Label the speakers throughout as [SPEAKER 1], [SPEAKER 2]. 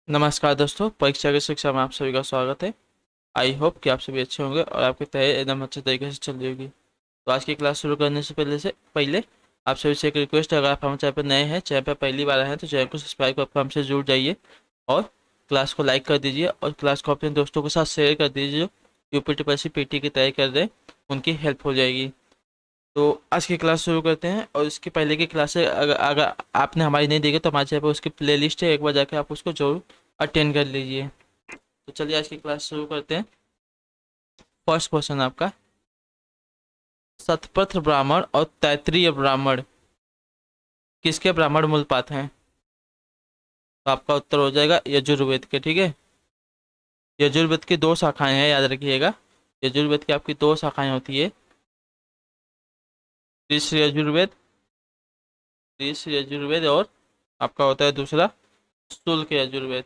[SPEAKER 1] नमस्कार दोस्तों, परीक्षा की शिक्षा में आप सभी का स्वागत है। आई होप कि आप सभी अच्छे होंगे और आपकी तैयारी एकदम अच्छे तरीके से चल रही होगी। तो आज की क्लास शुरू करने से पहले आप सभी से एक रिक्वेस्ट है, अगर आप हमारे चैनल पर नए हैं, चैनल पर पहली बार आए हैं, तो चैनल को सब्सक्राइब करके हमसे जुड़ जाइए और क्लास को लाइक कर दीजिए और क्लास को अपने दोस्तों के साथ शेयर कर दीजिए जो यूपी पीटी की तैयारी कर रहे हैं, उनकी हेल्प हो जाएगी। तो आज की क्लास शुरू करते हैं। और इसके पहले की क्लास है, अगर अगर आपने हमारी नहीं देखी तो हमारे चैनल पर उसकी प्लेलिस्ट है, एक बार जाकर आप उसको जरूर अटेंड कर लीजिए। तो चलिए आज की क्लास शुरू करते हैं। फर्स्ट क्वेश्चन आपका, शतपथ ब्राह्मण और तैत्रीय ब्राह्मण किसके ब्राह्मण मूल पाठ हैं? तो आपका उत्तर हो जाएगा यजुर्वेद के। ठीक है, यजुर्वेद की दो शाखाएं हैं, याद रखिएगा। यजुर्वेद की आपकी दो शाखाएं होती है, ऋषि यजुर्वेद, ऋषि यजुर्वेद, और आपका होता है दूसरा शुल्क यजुर्वेद।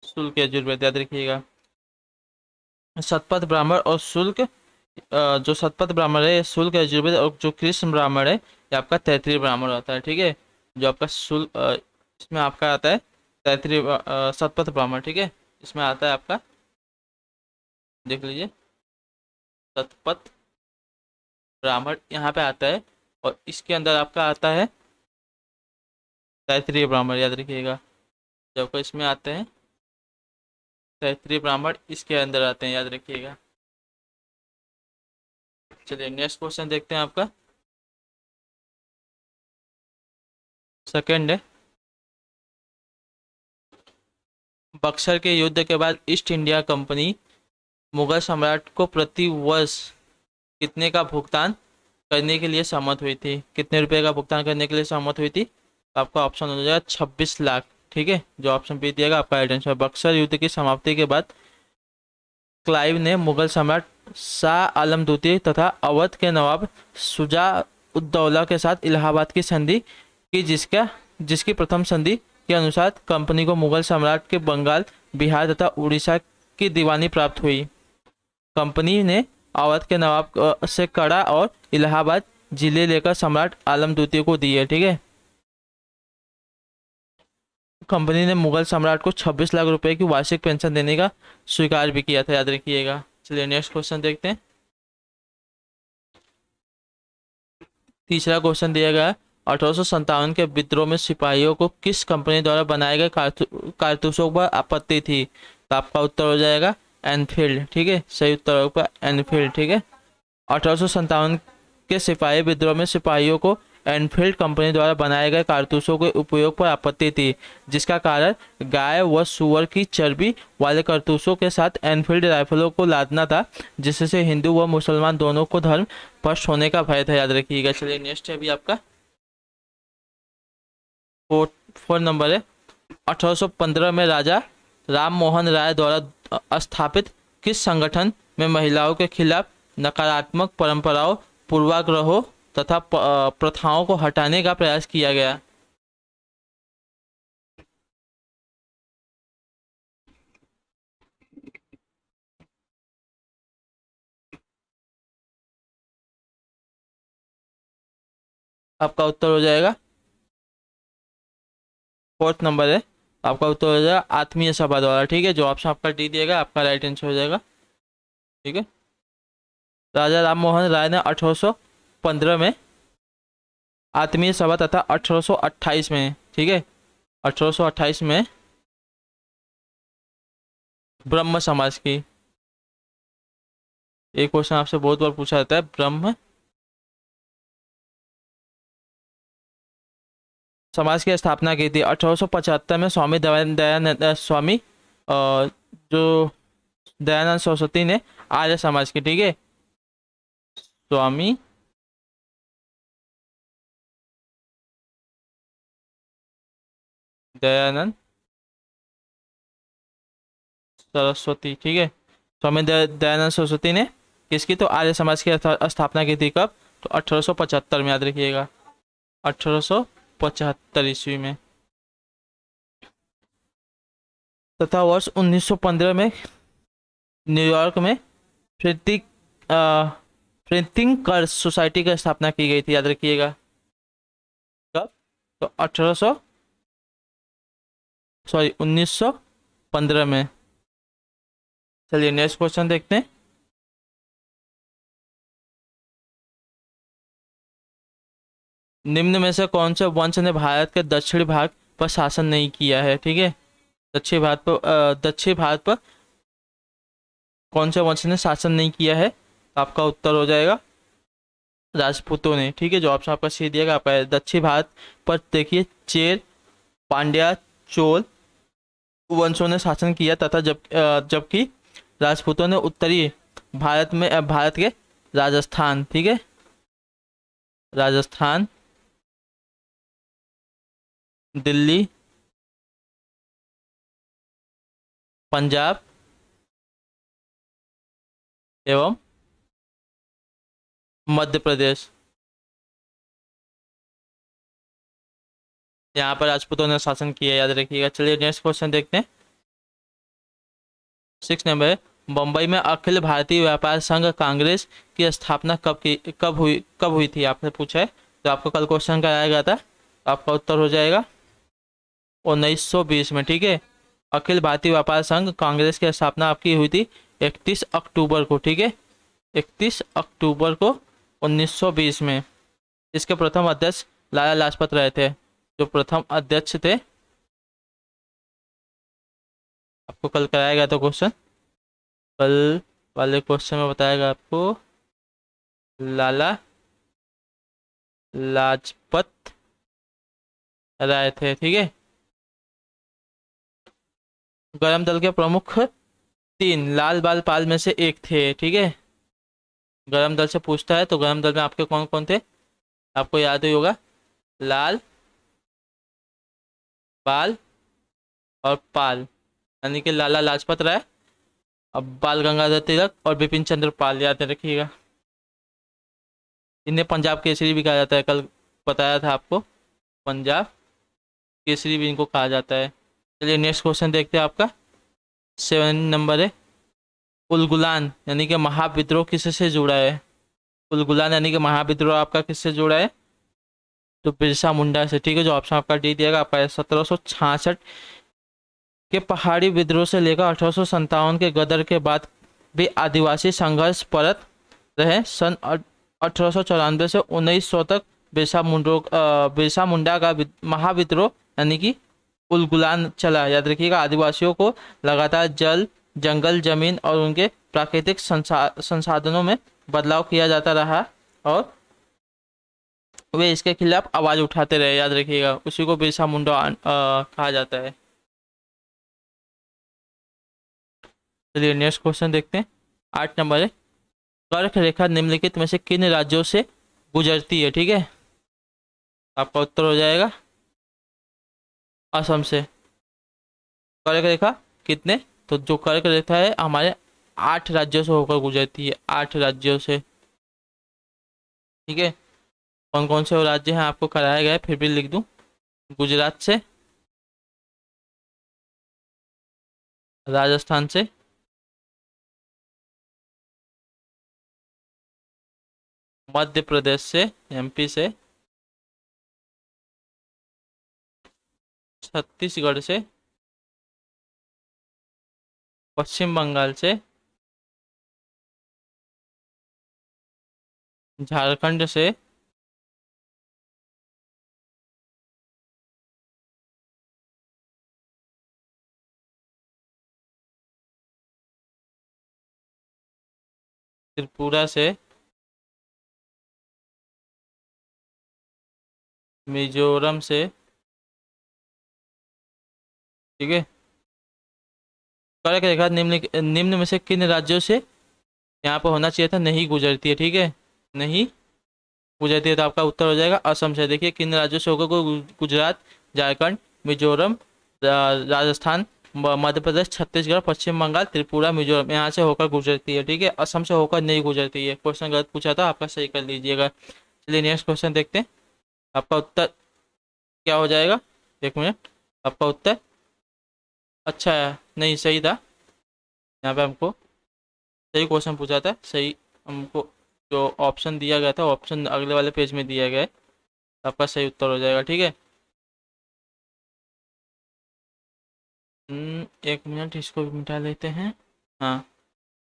[SPEAKER 1] शुल्क यजुर्वेद याद रखिएगा। शतपथ ब्राह्मण और शुल्क, जो शतपथ ब्राह्मण है ये शुल्क यजुर्वेद, और जो कृष्ण ब्राह्मण है ये आपका तैत्रीय ब्राह्मण होता है। ठीक है, जो आपका शुल्क इसमें आपका आता है तैत्रीय शतपथ ब्राह्मण। ठीक है, इसमें आता है आपका, देख लीजिए, शतपथ ब्राह्मण यहाँ पे आता है, और इसके अंदर आपका आता है तैत्रीय ब्राह्मण, याद रखिएगा। जब को इसमें आते हैं तैत्रीय ब्राह्मण, इसके अंदर आते हैं, याद रखिएगा। चलिए नेक्स्ट क्वेश्चन देखते हैं आपका। सेकंड है, बक्सर के युद्ध के बाद ईस्ट इंडिया कंपनी मुगल सम्राट को प्रति वर्ष कितने का भुगतान करने के लिए सहमत हुई थी? कितने रुपए का भुगतान करने के लिए सहमत हुई थी? तो आपका ऑप्शन हो जाएगा 26 लाख। ठीक है, जो ऑप्शन बी दिएगा आपका राइट आंसर। बक्सर युद्ध की समाप्ति के बाद क्लाइव ने मुगल सम्राट शाह आलम द्वितीय तथा अवध के नवाब शुजा उद्दौला के साथ इलाहाबाद की संधि की, जिसकी प्रथम संधि के अनुसार कंपनी को मुगल सम्राट के बंगाल, बिहार तथा उड़ीसा की दीवानी प्राप्त हुई। कंपनी ने अवध के नवाब से कड़ा और इलाहाबाद जिले लेकर सम्राट आलम द्वितीय को दिए। ठीक है, कंपनी ने मुगल सम्राट को 26 लाख रुपए की वार्षिक पेंशन देने का स्वीकार भी किया था, याद रखिएगा। चलिए नेक्स्ट क्वेश्चन देखते हैं। तीसरा क्वेश्चन दिया गया, 1857 के विद्रोह में सिपाहियों को किस कंपनी द्वारा बनाए गए कारतूसों पर आपत्ति थी? तो आपका उत्तर हो जाएगा एनफील्ड। ठीक है, सही उत्तर होगा एनफील्ड। ठीक है, 1857 के सिपाही विद्रोह में सिपाहियों को एनफील्ड कंपनी द्वारा बनाए गए कारतूसों के उपयोग पर आपत्ति थी, जिसका कारण गाय व सुअर की चर्बी वाले कारतूसों के साथ एनफील्ड राइफलों को लादना था, जिससे हिंदू व मुसलमान दोनों को धर्म भ्रष्ट होने का भय था, याद रखिएगा। चलिए नेक्स्ट है अभी आपका फोर नंबर है, 1815 में राजा राम मोहन राय द्वारा स्थापित किस संगठन में महिलाओं के खिलाफ नकारात्मक परंपराओं, पूर्वाग्रहों तथा प्रथाओं को हटाने का प्रयास किया गया? आपका उत्तर हो जाएगा फोर्थ नंबर है, आपका उत्तर हो जाएगा आत्मीय सभा द्वारा। ठीक है, जो ऑप्शन आपका डी दिएगा आपका राइट आंसर हो जाएगा। ठीक है, राजा राम मोहन राय ने 1815 में आत्मीय सभा तथा 1828 में, ठीक है, 1828 में ब्रह्म समाज की, एक क्वेश्चन आपसे बहुत बार पूछा जाता है, ब्रह्म समाज की स्थापना की थी 1875 में स्वामी दयानंद स्वामी जो दयानंद सरस्वती ने आर्य समाज की। ठीक है, स्वामी दयानंद सरस्वती, ठीक है, स्वामी दयानंद सरस्वती ने किसकी? तो आर्य समाज की स्थापना की थी। कब? तो 1875 में, याद रखिएगा, 1875 ईस्वी में। तथा वर्ष 1915 में न्यूयॉर्क में प्रिंटिंग प्रिंटिंग कर सोसाइटी की स्थापना की गई थी, याद रखिएगा। कब? तो 1875 सॉरी 1915 में। चलिए नेक्स्ट क्वेश्चन देखते हैं। निम्न में से कौन से वंश ने भारत के दक्षिणी भाग पर शासन नहीं किया है? ठीक है, दक्षिण भारत पर कौन से वंश ने शासन नहीं किया है? तो आपका उत्तर हो जाएगा राजपूतों ने। ठीक है, जो ऑप्शन आपका सी दिएगा आपका दक्षिण भारत पर देखिए चेर, पांड्या, चोल वंशों ने शासन किया तथा जबकि राजपूतों ने उत्तरी भारत में भारत के राजस्थान, ठीक है, राजस्थान, दिल्ली, पंजाब एवं मध्य प्रदेश, यहाँ पर राजपूतों ने शासन किया, याद रखिएगा। चलिए नेक्स्ट क्वेश्चन देखते हैं। 6 नंबर है, मुंबई में अखिल भारतीय व्यापार संघ कांग्रेस की स्थापना कब हुई थी? आपने पूछा है, तो आपको कल क्वेश्चन कराया गया था, तो आपका उत्तर हो जाएगा 1920 में। ठीक है, अखिल भारतीय व्यापार संघ कांग्रेस की स्थापना आपकी हुई थी 31 अक्टूबर को। ठीक है, 31 अक्टूबर को 1920 में। इसके प्रथम अध्यक्ष लाला लाजपत राय थे, जो प्रथम अध्यक्ष थे। आपको कल कराया गया था क्वेश्चन, कल वाले क्वेश्चन में बताएगा आपको लाला लाजपत राय थे। ठीक है, गरम दल के प्रमुख तीन लाल बाल पाल में से एक थे। ठीक है, गरम दल से पूछता है, तो गरम दल में आपके कौन कौन थे? आपको याद ही होगा, लाल बाल और पाल, यानी कि लाला लाजपत राय, अब बाल गंगाधर तिलक और बिपिन चंद्र पाल, याद रखिएगा। इन्हें पंजाब केसरी भी कहा जाता है, कल बताया था आपको, पंजाब केसरी भी इनको कहा जाता है। चलिए नेक्स्ट क्वेश्चन देखते हैं। आपका 7 नंबर है, उलगुलान यानी कि महाविद्रोह किससे जुड़ा है? उलगुलान यानी कि महाविद्रोह आपका किससे जुड़ा है? तो बिरसा मुंडा से। ठीक है, जो ऑप्शन आपका डी दिएगा आपका 1766 के पहाड़ी विद्रोह से लेकर 1857 के गदर के बाद भी आदिवासी संघर्ष परत रहे। सन 1894 से 1900 तक बिरसा मुंडा का महाविद्रोह यानी कि उलगुलान चला। याद रखिएगा, आदिवासियों को लगातार जल, जंगल, जमीन और उनके प्राकृतिक संसाधनों में बदलाव किया जाता रहा और वे इसके खिलाफ आवाज उठाते रहे। याद रखिएगा, उसी को बिरसा मुंडा कहा जाता है। चलिए नेक्स्ट क्वेश्चन देखते हैं। 8 नंबर है, कर्क रेखा निम्नलिखित में से किन राज्यों से गुजरती है? ठीक है, आपका उत्तर हो जाएगा असम से। कर्क रेखा कितने? तो जो कर्क रेखा है हमारे 8 राज्यों से होकर गुजरती है, 8 राज्यों से। ठीक है, कौन कौन से वो राज्य हैं आपको कराया गया है, फिर भी लिख दूं। गुजरात से, राजस्थान से, मध्य प्रदेश से, एमपी से, छत्तीसगढ़ से, पश्चिम बंगाल से, झारखंड से, त्रिपुरा से, मिजोरम से। ठीक है, कर्क रेखा निम्न में से किन राज्यों से, यहाँ पर होना चाहिए था नहीं गुजरती है। ठीक है, नहीं गुजरती है, तो आपका उत्तर हो जाएगा असम से। देखिए किन राज्यों से होकर गुजरात, झारखंड, मिजोरम, राजस्थान, मध्य प्रदेश, छत्तीसगढ़, पश्चिम बंगाल, त्रिपुरा, मिजोरम, यहाँ से होकर गुजरती है। ठीक है, असम से होकर नहीं गुजरती है। क्वेश्चन गलत पूछा था, आपका सही कर लीजिएगा। चलिए नेक्स्ट क्वेश्चन देखते हैं। आपका उत्तर क्या हो जाएगा? 1 मिनट, आपका उत्तर अच्छा है, नहीं सही था। यहाँ पे हमको सही क्वेश्चन पूछा था, सही हमको जो ऑप्शन दिया गया था ऑप्शन अगले वाले पेज में दिया गया है, आपका सही उत्तर हो जाएगा। ठीक है, एक मिनट, इसको भी मिटा लेते हैं। हाँ,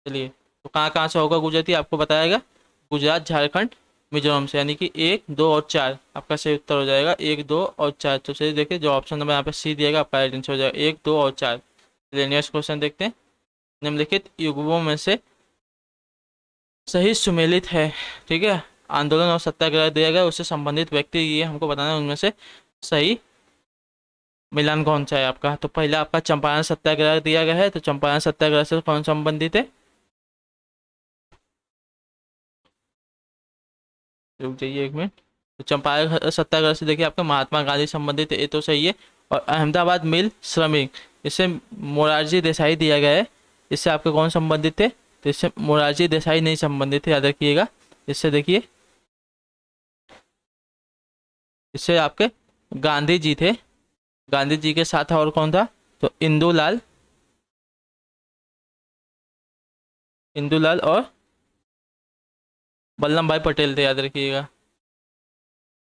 [SPEAKER 1] चलिए। तो कहाँ कहाँ से होगा गुजराती आपको बताएगा। गुजरात, झारखंड, मिजोरम से, यानी कि 1, 2 और 4 आपका सही उत्तर हो जाएगा। 1, 2 और 4। तो चलिए देखिए, जो ऑप्शन नंबर यहाँ पे सी दिएगा आपका राइट आंसर हो जाएगा 1, 2 और 4। चलिए नेक्स्ट क्वेश्चन देखते हैं। निम्नलिखित युग्मों में से सही सुमेलित है। ठीक है, आंदोलन और सत्याग्रह दिया गया, उससे संबंधित व्यक्ति ये हमको बताना है, उनमें से सही मिलान कौन सा है आपका। तो पहला आपका चंपारण सत्याग्रह दिया गया है, तो चंपारण सत्याग्रह से कौन संबंधित है। रुक जाइए एक मिनट। तो चंपारण सत्याग्रह से देखिए आपका महात्मा गांधी संबंधित है, ये तो सही है। और अहमदाबाद मिल श्रमिक, इससे मोरारजी देसाई दिया गया है, इससे आपके कौन संबंधित थे। तो इससे मोरारजी देसाई नहीं संबंधित थे, याद रखिएगा। इससे देखिए, इससे आपके गांधी जी थे। गांधी जी के साथ और कौन था। तो इंदुलाल, इंदुलाल और वल्लभ भाई पटेल थे, याद रखिएगा।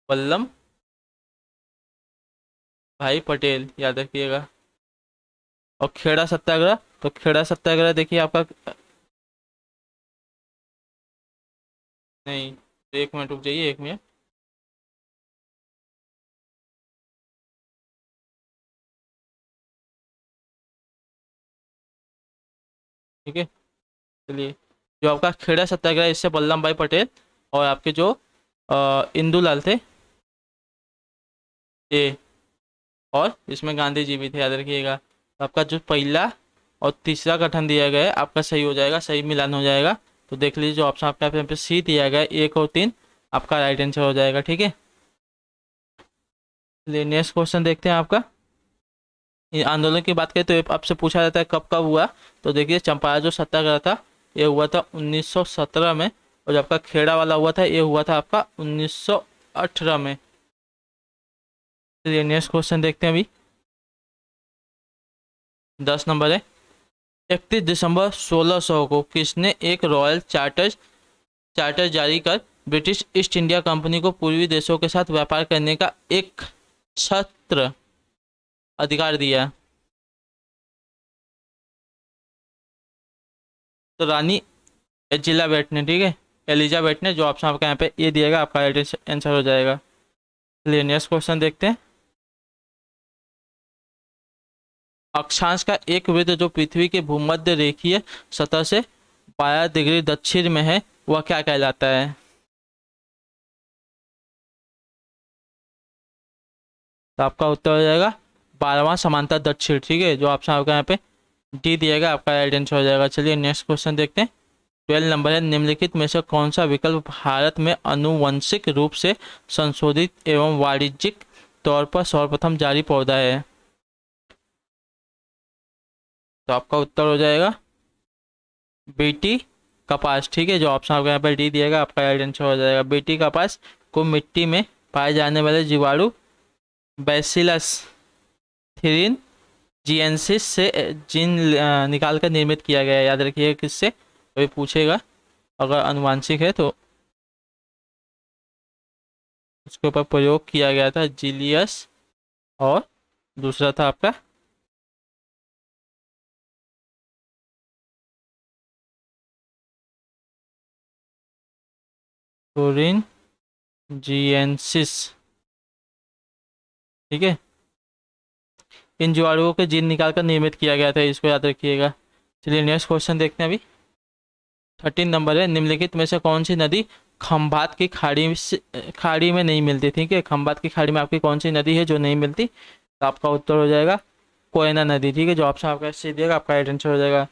[SPEAKER 1] वल्लभ भाई पटेल, याद रखिएगा। और खेड़ा सत्याग्रह, तो खेड़ा सत्याग्रह देखिए आपका, नहीं, तो एक मिनट रुक जाइए, एक मिनट। ठीक है, चलिए। जो आपका खेड़ा सत्याग्रह, इससे वल्लभ भाई पटेल और आपके जो इंदुलाल थे ये, और इसमें गांधी जी भी थे, याद रखिएगा। तो आपका जो पहला और तीसरा गठन दिया गया है आपका सही हो जाएगा, सही मिलान हो जाएगा। तो देख लीजिए, जो ऑप्शन आपका यहाँ पे सी दिया गया है 1 और 3 आपका राइट आंसर हो जाएगा। ठीक है, चलिए नेक्स्ट क्वेश्चन देखते हैं आपका। ये आंदोलन की बात करें तो ये आपसे पूछा जाता है कब कब हुआ। तो देखिए, चंपारण जो सत्याग्रह था ये हुआ था 1917 में, और जो आपका खेड़ा वाला हुआ था ये हुआ था आपका 1918 में। चलिए नेक्स्ट क्वेश्चन देखते हैं अभी। 10 नंबर है। 31 दिसंबर 1600 को किसने एक रॉयल चार्टर चार्टर जारी कर ब्रिटिश ईस्ट इंडिया कंपनी को पूर्वी देशों के साथ व्यापार करने का एक छत्र अधिकार दिया। तो रानी एलिजाबेथ ने, ठीक है, एलिजाबेथ ने। जो ऑप्शन आपका यहाँ पे ये दिएगा आपका राइट आंसर हो जाएगा। चलिए नेक्स्ट क्वेश्चन देखते हैं। अक्षांश का एक वृत्त जो पृथ्वी के भूमध्य रेखीय सतह से 12 डिग्री दक्षिण में है वह क्या कहलाता है। तो आपका उत्तर हो जाएगा 12वां समांतर दक्षिण। ठीक है, जो ऑप्शन आपका यहाँ पे डी दिएगा आपका राइट आंसर हो जाएगा। चलिए नेक्स्ट क्वेश्चन देखते हैं। 12 नंबर है। निम्नलिखित में से कौन सा विकल्प भारत में आनुवंशिक रूप से संशोधित एवं वाणिज्यिक तौर पर सर्वप्रथम जारी पौधा है। तो आपका उत्तर हो जाएगा बीटी कपास। ठीक है, जो ऑप्शन आपको यहाँ पर डी दिएगा आपका राइट आंसर हो जाएगा। बीटी कपास को मिट्टी में पाए जाने वाले जीवाणु बैसिलस थिरिन जिएंसिस से जीन निकाल कर निर्मित किया गया है। याद रखिएगा, किससे कोई पूछेगा अगर अनुवांशिक है तो उसके ऊपर प्रयोग किया गया था जीलियस, और दूसरा था आपका टोरिन जिएंसिस। ठीक है, इन जीवाणुओं के जीन निकालकर निर्मित किया गया था, इसको याद रखिएगा। चलिए नेक्स्ट क्वेश्चन देखते हैं अभी। 13 नंबर है। निम्नलिखित में से कौन सी नदी खंभात की खाड़ी में नहीं मिलती। ठीक है, खंभात की खाड़ी में आपकी कौन सी नदी है जो नहीं मिलती। तो आपका उत्तर हो जाएगा कोयना नदी। ठीक है, जो ऑप्शन आपका सी दिएगा आपका राइट आंसर हो जाएगा।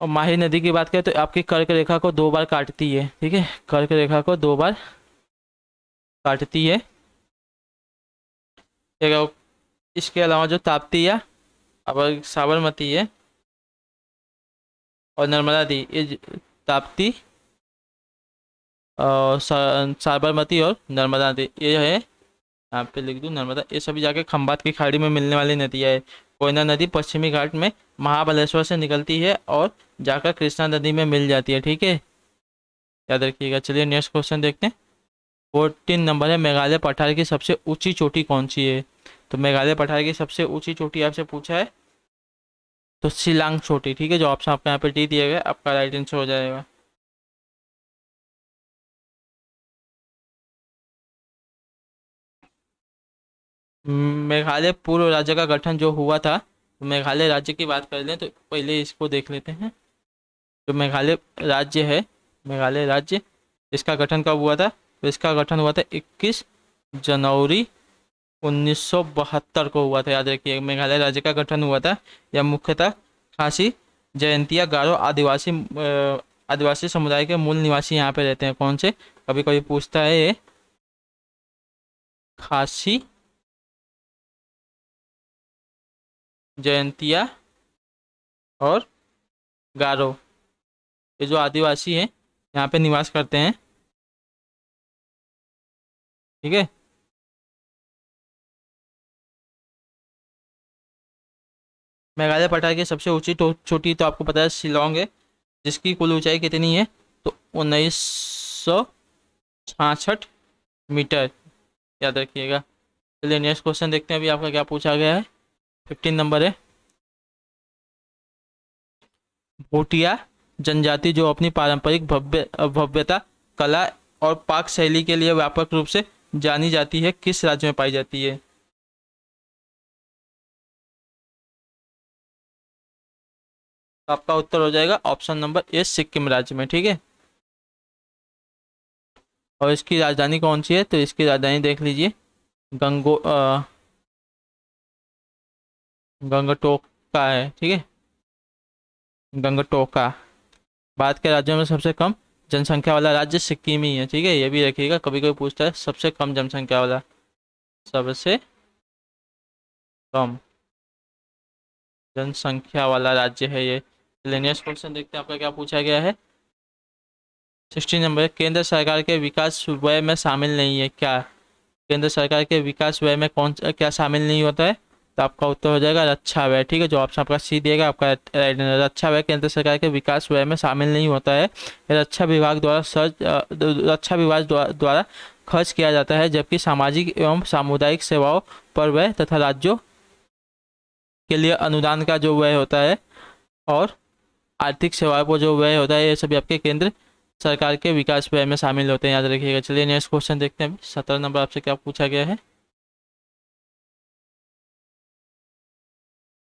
[SPEAKER 1] और माही नदी की बात करें तो आपकी कर्क रेखा को 2 बार काटती है। ठीक है, कर्क रेखा को 2 बार काटती है। ठीक है, इसके अलावा जो ताप्ती है, अब साबरमती है और नर्मदा दी, ताप्ती और साबरमती और नर्मदा नदी ये है, यहाँ पे लिख दूँ नर्मदा, ये सभी जाके खंभात की खाड़ी में मिलने वाली नदियाँ है। कोयना नदी पश्चिमी घाट में महाबलेश्वर से निकलती है और जाकर कृष्णा नदी में मिल जाती है। ठीक है, याद रखिएगा। चलिए नेक्स्ट क्वेश्चन देखते हैं। 14 नंबर है, मेघालय पठार की सबसे ऊंची चोटी कौन सी है? तो मेघालय पठार की सबसे ऊंची चोटी आपसे पूछा है तो शिलांग चोटी, ठीक है। जो ऑप्शन आपका यहाँ पे डी दिया गया आपका राइट आंसर हो जाएगा। मेघालय पूर्व राज्य का गठन जो हुआ था, तो मेघालय राज्य की बात कर लें तो पहले इसको देख लेते हैं। जो मेघालय राज्य है, मेघालय राज्य, इसका गठन कब हुआ था? तो इसका गठन हुआ था 21 जनवरी 1972 को हुआ था। याद रखिए, मेघालय राज्य का गठन हुआ था। यह मुख्यतः खासी, जयंतिया, गारो आदिवासी समुदाय के मूल निवासी यहाँ पे रहते हैं। कौन से? कभी कभी पूछता है ये। खासी, जयंतिया और गारो, ये जो आदिवासी हैं यहाँ पे निवास करते हैं, ठीक है। मेघालय पठार की सबसे ऊंची चोटी तो आपको पता है शिलोंग है, जिसकी कुल ऊंचाई कितनी है? तो 1966 मीटर, याद रखिएगा। चलिए नेक्स्ट क्वेश्चन देखते हैं अभी आपका क्या पूछा गया है। 15 नंबर है, भूटिया जनजाति जो अपनी पारंपरिक भव्यता, कला और पाक शैली के लिए व्यापक रूप से जानी जाती है, किस राज्य में पाई जाती है? तो आपका उत्तर हो जाएगा ऑप्शन नंबर ए, सिक्किम राज्य में, ठीक है। और इसकी राजधानी कौन सी है? तो इसकी राजधानी देख लीजिए, गंगो गंगटोका है, ठीक है। गंगटोका। भारत के राज्यों में सबसे कम जनसंख्या वाला राज्य सिक्किम ही है, ठीक है। ये भी रखिएगा, कभी कोई पूछता है सबसे कम जनसंख्या वाला, सबसे कम जनसंख्या वाला राज्य है ये। चलिए नेक्स्ट क्वेश्चन देखते हैं आपका क्या पूछा गया है। 16 नंबर, केंद्र सरकार के विकास व्यय में शामिल नहीं है क्या? केंद्र सरकार के विकास व्यय में कौन क्या शामिल नहीं होता है? तो आपका उत्तर हो जाएगा रक्षा व्यय, ठीक है। जो ऑप्शन आपका सी दिएगा आपका रक्षा व्यय केंद्र सरकार के विकास व्यय में शामिल नहीं होता है। यह रक्षा विभाग द्वारा रक्षा विभाग द्वारा खर्च किया जाता है, जबकि सामाजिक एवं सामुदायिक सेवाओं पर व्यय तथा राज्यों के लिए अनुदान का जो व्यय होता है और आर्थिक सेवाओं पर जो व्यय होता है, ये सभी आपके केंद्र सरकार के विकास व्यय में शामिल होते हैं, याद रखिएगा। चलिए नेक्स्ट क्वेश्चन देखते हैं। 17 नंबर आपसे क्या पूछा गया है।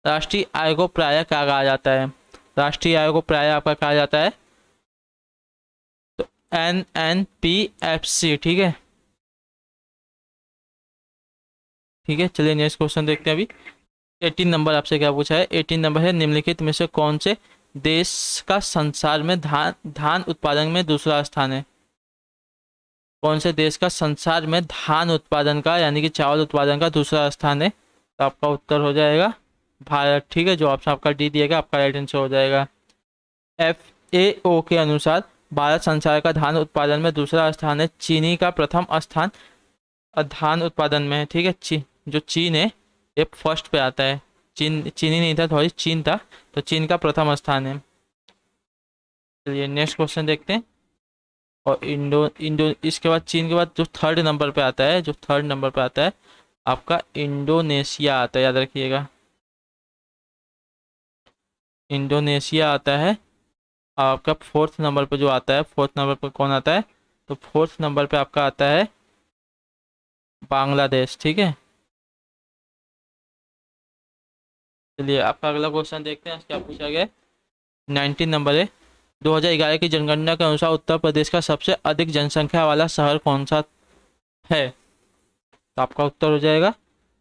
[SPEAKER 1] राष्ट्रीय आय को प्रायः क्या कहा जाता है? राष्ट्रीय आय को प्रायः आपका कहा जाता है तो NNPFC, ठीक है। ठीक है, चलिए नेक्स्ट क्वेश्चन देखते हैं अभी। 18 नंबर आपसे क्या पूछा है। 18 नंबर है, निम्नलिखित में से कौन से देश का संसार में धान उत्पादन में दूसरा स्थान है? कौन से देश का संसार में धान उत्पादन का यानी कि चावल उत्पादन का दूसरा स्थान है? तो आपका उत्तर हो जाएगा भारत, ठीक है। जो ऑप्शन आपका डी दिएगा आपका राइट आंसर हो जाएगा। FAO के अनुसार भारत संसार का धान उत्पादन में दूसरा स्थान है। चीनी का प्रथम स्थान धान उत्पादन में है, ठीक है। जो चीन है ये फर्स्ट पे आता है। चीनी नहीं था, सॉरी चीन था, तो चीन का प्रथम स्थान है। चलिए नेक्स्ट क्वेश्चन देखते हैं। और इंडो इंडो इसके बाद चीन के बाद जो थर्ड नंबर पे आता है, जो थर्ड नंबर पे आता है आपका इंडोनेशिया आता है, याद रखिएगा। इंडोनेशिया आता है। आपका फोर्थ नंबर पे जो आता है, फोर्थ नंबर पे कौन आता है? तो फोर्थ नंबर पे आपका आता है बांग्लादेश, ठीक है। चलिए आपका अगला क्वेश्चन देखते हैं क्या पूछा गया है। 19 नंबर है, 2011 की जनगणना के अनुसार उत्तर प्रदेश का सबसे अधिक जनसंख्या वाला शहर कौन सा है? तो आपका उत्तर हो जाएगा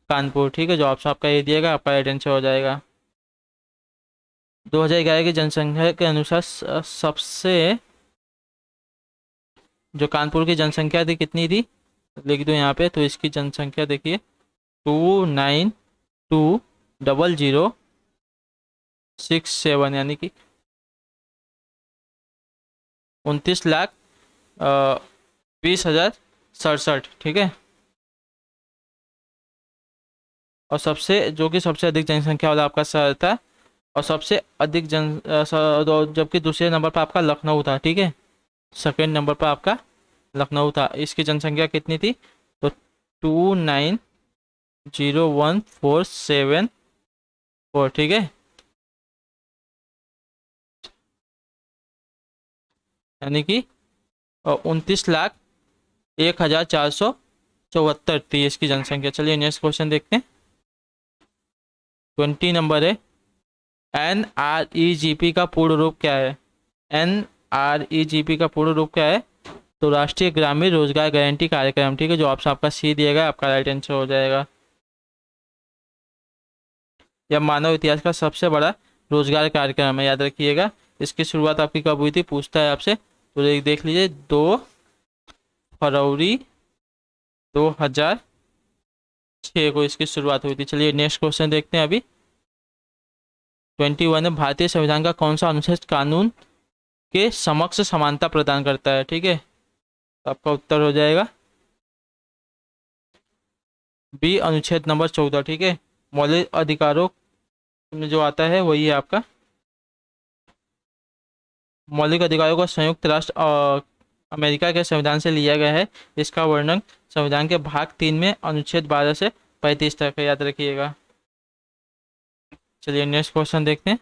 [SPEAKER 1] कानपुर, ठीक है। जो ऑप्शन आपका ये दिएगा आपका राइट आंसर हो जाएगा। 2011 की जनसंख्या के अनुसार सबसे जो कानपुर की जनसंख्या थी कितनी थी, लिख दो यहाँ पे। तो इसकी जनसंख्या देखिए 292067, यानी कि 29,20,067, ठीक है। और सबसे जो कि सबसे अधिक जनसंख्या वाला आपका शहर था, और सबसे अधिक जबकि दूसरे नंबर पर आपका लखनऊ था, ठीक है। सेकेंड नंबर पर आपका लखनऊ था। इसकी जनसंख्या कितनी थी? तो 2901,474, ठीक है। यानी कि 29,01,474 थी इसकी जनसंख्या। चलिए नेक्स्ट क्वेश्चन देखते हैं। 20 नंबर है, NREGP का पूर्ण रूप क्या है? NREGP का पूर्ण रूप क्या है? तो राष्ट्रीय ग्रामीण रोजगार गारंटी कार्यक्रम, ठीक है। जो ऑप्शन आपका सी दिया गया आपका राइट आंसर हो जाएगा। यह मानव इतिहास का सबसे बड़ा रोजगार कार्यक्रम है, याद रखिएगा। इसकी शुरुआत आपकी कब हुई थी पूछता है आपसे, तो देख लीजिए 2 फरवरी 2006 को इसकी शुरुआत हुई थी। चलिए नेक्स्ट क्वेश्चन देखते हैं अभी। 21 है, भारतीय संविधान का कौन सा अनुच्छेद कानून के समक्ष समानता प्रदान करता है? ठीक है, तो आपका उत्तर हो जाएगा बी, अनुच्छेद नंबर 14, ठीक है। मौलिक अधिकारों में जो आता है वही है आपका मौलिक अधिकारों का संयुक्त राष्ट्र अमेरिका के संविधान से लिया गया है। इसका वर्णन संविधान के भाग 3 में अनुच्छेद 12 से 35 तक है, याद रखिएगा। चलिए नेक्स्ट क्वेश्चन देखते हैं।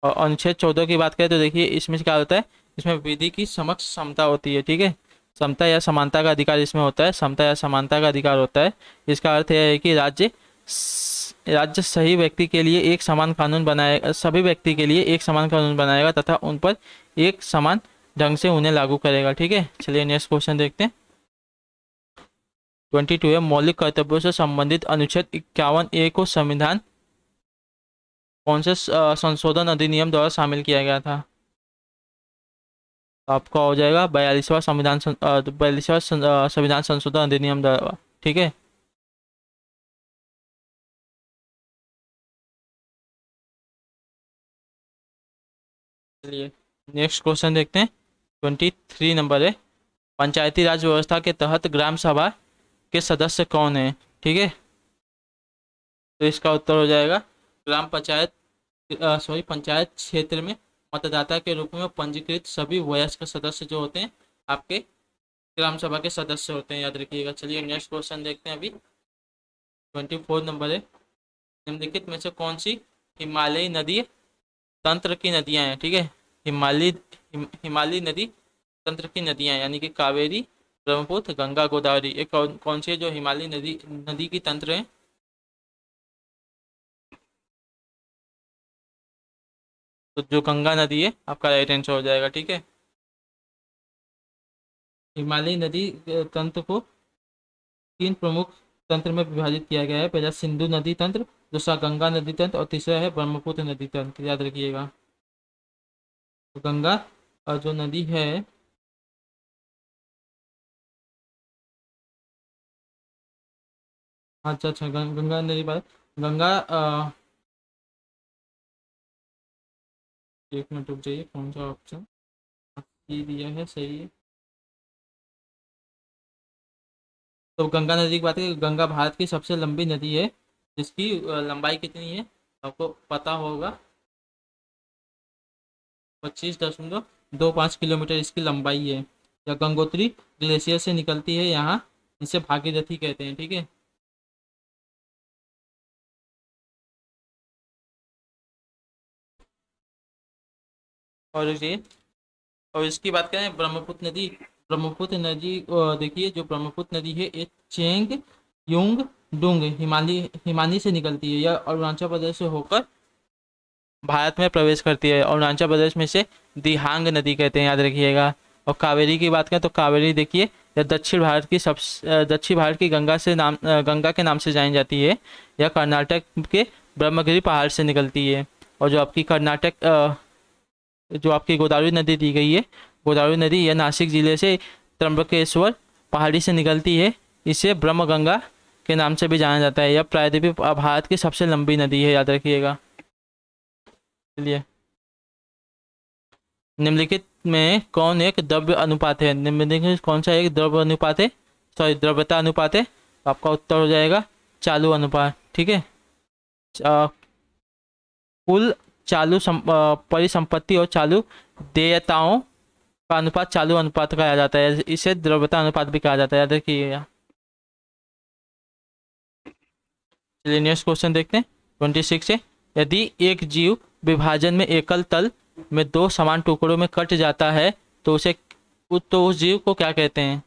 [SPEAKER 1] और अनुच्छेद 14 की बात करें तो देखिए इसमें क्या होता है, इसमें विधि की समक्ष समता होती है, ठीक है। समता या समानता का अधिकार इसमें होता है, समता या समानता का अधिकार होता है। इसका अर्थ यह है कि राज्य सही व्यक्ति के लिए एक समान कानून बनाएगा, सभी व्यक्ति के लिए एक समान कानून बनाएगा तथा उन पर एक समान ढंग से उन्हें लागू करेगा, ठीक है। चलिए नेक्स्ट क्वेश्चन देखते हैं। 22 है, मौलिक कर्तव्यों से संबंधित अनुच्छेद 51A को संविधान कौन से संशोधन अधिनियम द्वारा शामिल किया गया था? आपका हो जाएगा 42वां संविधान संशोधन अधिनियम द्वारा, ठीक है। चलिए नेक्स्ट क्वेश्चन देखते हैं। 23 नंबर है, पंचायती राज व्यवस्था के तहत ग्राम सभा के सदस्य कौन है? ठीक है, तो इसका उत्तर हो जाएगा ग्राम पंचायत पंचायत क्षेत्र में मतदाता के रूप में पंजीकृत सभी वयस्क सदस्य जो होते हैं आपके ग्राम सभा के सदस्य होते हैं, याद रखिएगा। चलिए नेक्स्ट क्वेश्चन देखते हैं अभी। 24 नंबर है, निम्नलिखित में से कौन सी हिमालयी नदी तंत्र की नदियां हैं? ठीक है, हिमालयी नदी तंत्र की नदियां यानी कि कावेरी, ब्रह्मपुत्र, गंगा, गोदावरी, ये कौन कौन सी है जो हिमालयी नदी नदी की तंत्र है? तो जो गंगा नदी है आपका राइट आंसर हो जाएगा, ठीक है। हिमालयी नदी तंत्र को 3 प्रमुख तंत्र में विभाजित किया गया है। पहला सिंधु नदी तंत्र, दूसरा गंगा नदी तंत्र और तीसरा है ब्रह्मपुत्र नदी तंत्र, याद रखिएगा। तो गंगा जो नदी है अच्छा अच्छा गंगा नदी पर गंगा एक मिनट रुक जाइए, कौन सा ऑप्शन सी दिया है सही है? तो गंगा नदी की बात है, गंगा भारत की सबसे लंबी नदी है, जिसकी लंबाई कितनी है आपको पता होगा, 25.25 किलोमीटर इसकी लंबाई है। या गंगोत्री ग्लेशियर से निकलती है यहाँ, इसे भागीरथी कहते हैं, ठीक है। और ये और इसकी बात करें ब्रह्मपुत्र नदी देखिए जो ब्रह्मपुत्र नदी है ये चेंग युंग डुंग हिमानी से निकलती है। यह अरुणाचल प्रदेश से होकर भारत में प्रवेश करती है। अरुणाचल प्रदेश में से दिहांग नदी कहते हैं, याद रखिएगा। और कावेरी की बात करें तो कावेरी देखिए यह दक्षिण भारत की गंगा के नाम से जानी जाती है। यह कर्नाटक के ब्रह्मगिरी पहाड़ से निकलती है। और जो आपकी गोदावरी नदी दी गई है, गोदावरी नदी यह नासिक जिले से त्र्यंबकेश्वर पहाड़ी से निकलती है। इसे ब्रह्म गंगा के नाम से भी जाना जाता है। यह प्रायद्वीपीय भारत की सबसे लंबी नदी है, याद रखिएगा। चलिए निम्नलिखित में कौन एक द्रव्य अनुपात है? निम्नलिखित में कौन सा एक द्रव्य अनुपात है, सॉरी द्रव्यता अनुपात है? तो आपका उत्तर हो जाएगा चालू अनुपात, ठीक है। कुल परिसंपत्ति और चालू देयताओं का अनुपात चालू अनुपात कहा जाता है। इसे द्रव्यता अनुपात भी कहा जाता है, याद रखिएगा। चलिए नेक्स्ट क्वेश्चन देखते हैं 26 है। यदि एक जीव विभाजन में एकल तल में दो समान टुकड़ों में कट जाता है तो उस जीव को क्या कहते हैं?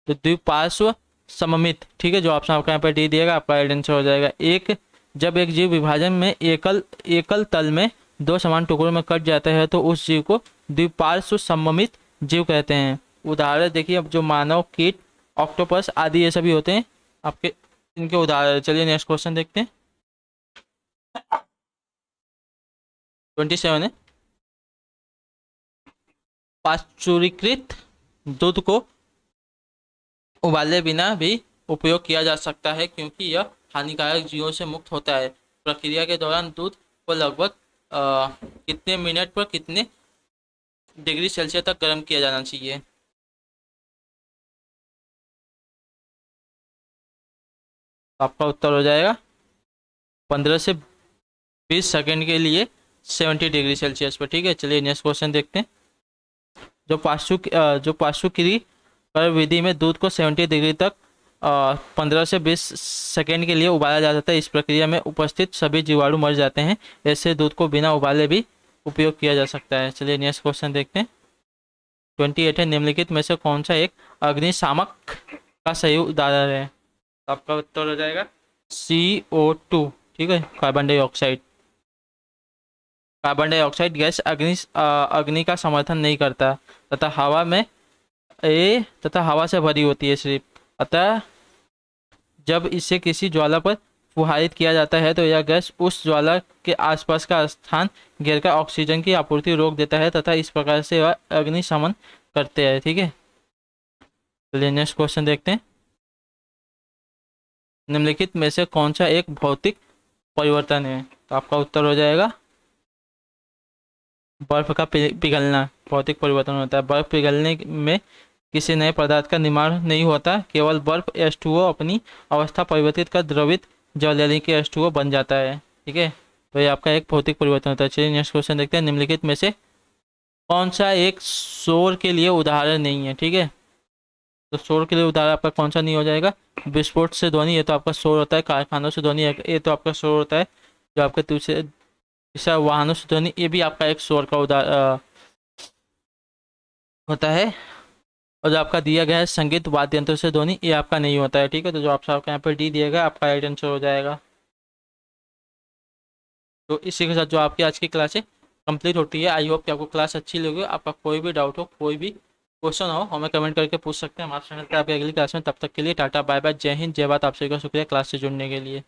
[SPEAKER 1] तो द्विपार्श्व सममित, ठीक है। जो ऑप्शन आपका यहाँ पर डी दिएगा, आपका राइट आंसर हो जाएगा। जब एक जीव विभाजन में एकल तल में दो समान टुकड़ों में कट जाता है तो उस जीव को द्विपार्श्व सममित जीव कहते हैं। उदाहरण देखिए, अब जो मानव, कीट, ऑक्टोपस आदि ये सभी होते हैं आपके, इनके उदाहरण। चलिए नेक्स्ट क्वेश्चन देखते हैं 27 है। पाश्चुरीकृत दूध को उबाले बिना भी उपयोग किया जा सकता है क्योंकि यह हानिकारक जीवों से मुक्त होता है। प्रक्रिया के दौरान दूध को लगभग कितने मिनट पर कितने डिग्री सेल्सियस तक गर्म किया जाना चाहिए? आपका उत्तर हो जाएगा 15 से 20 सेकंड के लिए 70 डिग्री सेल्सियस पर, ठीक है। चलिए नेक्स्ट क्वेश्चन देखते हैं। जो पाश्चुरी कर विधि में दूध को 70 डिग्री तक 15 से 20 सेकेंड के लिए उबाला जा सकता है। इस प्रक्रिया में उपस्थित सभी जीवाणु मर जाते हैं। ऐसे दूध को बिना उबाले भी उपयोग किया जा सकता है। चलिए नेक्स्ट क्वेश्चन देखते हैं 28 है। निम्नलिखित में से कौन सा एक अग्निशामक का सही उदाहरण है? आपका उत्तर हो जाएगा CO2, ठीक है, carbon dioxide. Carbon dioxide gas अग्नि का समर्थन नहीं करता तथा हवा से भरी होती है सिर्फ। अतः जब इसे किसी ज्वाला पर फुहारित किया जाता है तो यह गैस उस ज्वाला के आसपास का स्थान घेरकर ऑक्सीजन की आपूर्ति रोक देता है तथा इस प्रकार से वह अग्निशमन करते हैं, ठीक है। चलिए नेक्स्ट क्वेश्चन देखते हैं। निम्नलिखित में से कौन सा एक भौतिक परिवर्तन है? तो आपका उत्तर हो जाएगा बर्फ का पिघलना भौतिक परिवर्तन होता है। बर्फ पिघलने में किसी नए पदार्थ का निर्माण नहीं होता, केवल बर्फ H2O अपनी अवस्था परिवर्तित कर द्रवित जल के H2O बन जाता है, ठीक है। तो ये आपका एक भौतिक परिवर्तन होता है। चलिए नेक्स्ट क्वेश्चन देखते हैं। निम्नलिखित में से कौन सा एक शोर के लिए उदाहरण नहीं है? ठीक है, तो शोर के लिए उदाहरण आपका कौन सा नहीं हो जाएगा? विस्फोट से ध्वनि, ये तो आपका शोर होता है। कारखानों से ध्वनि, ये तो आपका शोर होता है। जो आपके तीसरा वाहनों से ध्वनि, ये भी आपका एक शोर का उदाहरण होता है। और जो आपका दिया गया है संगीत वाद्य यंत्र से ध्वनि, ये आपका नहीं होता है, ठीक है। तो जो आपका यहाँ पर डी दिया गया, आपका राइट आंसर हो जाएगा। तो इसी के साथ जो आपकी आज की क्लास है कंप्लीट होती है। आई होप कि आपको क्लास अच्छी लगी। आपका कोई भी डाउट हो, कोई भी क्वेश्चन हो, हमें कमेंट करके पूछ सकते हैं। हमारे चैनल पर आपकी अगली क्लास में, तब तक के लिए टाटा बाय बाय, जय हिंद, जय भारत। आप सभी का शुक्रिया क्लास से जुड़ने के लिए।